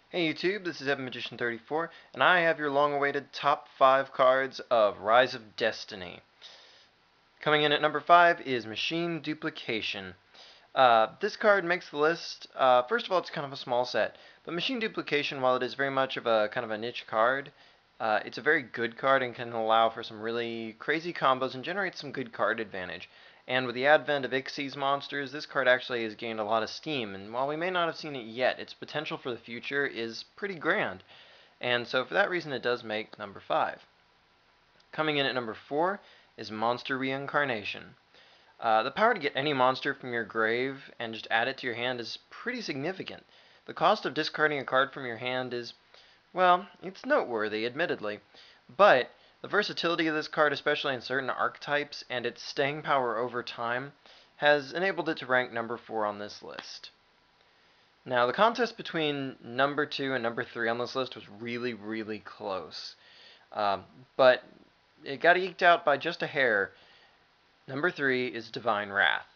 Hey YouTube, this is EvanMagician34, and I have your long-awaited top 5 cards of Rise of Destiny. Coming in at number 5 is Machine Duplication. This card makes the list. First of all, it's kind of a small set, but Machine Duplication, while it is very much of a kind of a niche card, it's a very good card and can allow for some really crazy combos and generate some good card advantage. And with the advent of Xyz monsters, this card actually has gained a lot of steam, and while we may not have seen it yet, its potential for the future is pretty grand. And so for that reason, it does make number 5. Coming in at number 4 is Monster Reincarnation. The power to get any monster from your grave and just add it to your hand is pretty significant. The cost of discarding a card from your hand is, well, it's noteworthy, admittedly, but the versatility of this card, especially in certain archetypes, and its staying power over time, has enabled it to rank number 4 on this list. Now, the contest between number 2 and number 3 on this list was really close, but it got eked out by just a hair. Number 3 is Divine Wrath.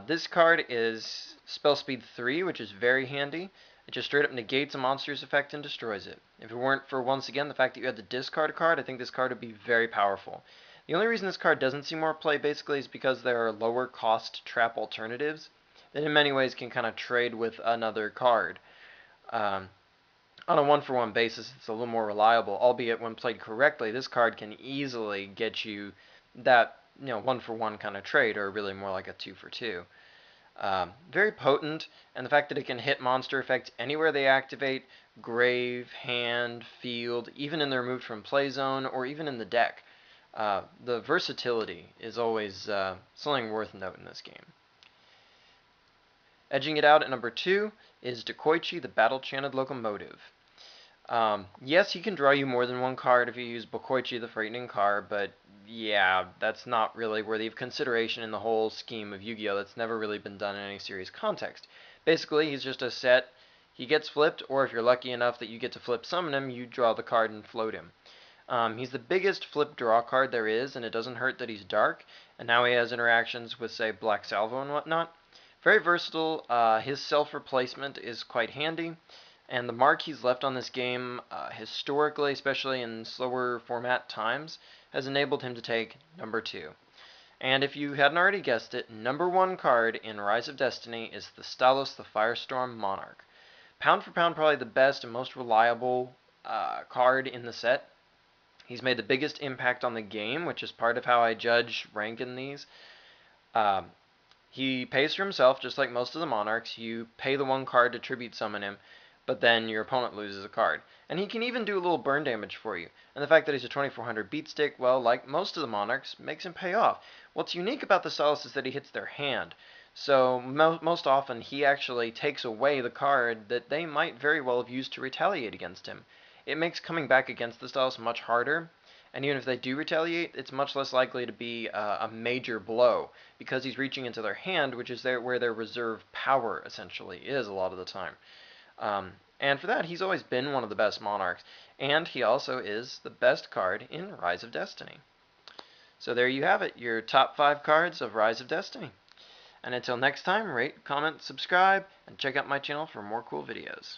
This card is spell speed 3, which is very handy. It just straight up negates a monster's effect and destroys it. If it weren't for, once again, the fact that you had to discard a card, I think this card would be very powerful. The only reason this card doesn't see more play basically is because there are lower cost trap alternatives that in many ways can kind of trade with another card. On a one-for-one basis, it's a little more reliable, albeit when played correctly, this card can easily get you that one-for-one kind of trade, or really more like a two-for-two. Very potent, and the fact that it can hit monster effects anywhere they activate, grave, hand, field, even in the removed from play zone, or even in the deck. The versatility is always something worth note in this game. Edging it out at number 2 is Dacoity, the Battle-Chanted Locomotive. Yes, he can draw you more than one card if you use Dacoity, the Frightening card, but yeah, that's not really worthy of consideration in the whole scheme of Yu-Gi-Oh! That's never really been done in any serious context. Basically, he's just a set. He gets flipped, or if you're lucky enough that you get to flip summon him, you draw the card and float him. He's the biggest flip draw card there is, and it doesn't hurt that he's dark, and now he has interactions with, say, Black Salvo and whatnot. Very versatile. His self-replacement is quite handy, and the mark he's left on this game, historically, especially in slower format times, has enabled him to take number 2. And if you hadn't already guessed it, number 1 card in Rise of Destiny is the Sylas, the Firestorm Monarch. Pound for pound, probably the best and most reliable card in the set. He's made the biggest impact on the game, which is part of how I judge rank in these. He pays for himself, just like most of the Monarchs. You pay the 1 card to tribute summon him, but then your opponent loses a card. And he can even do a little burn damage for you. And the fact that he's a 2400 beat stick, well, like most of the Monarchs, makes him pay off. What's unique about the Sylas is that he hits their hand. So most often he actually takes away the card that they might very well have used to retaliate against him. It makes coming back against the Sylas much harder. And even if they do retaliate, it's much less likely to be a major blow, because he's reaching into their hand, which is where their reserve power essentially is a lot of the time. And for that, he's always been one of the best Monarchs, and he also is the best card in Rise of Destiny. So there you have it, your top 5 cards of Rise of Destiny. And until next time, rate, comment, subscribe, and check out my channel for more cool videos.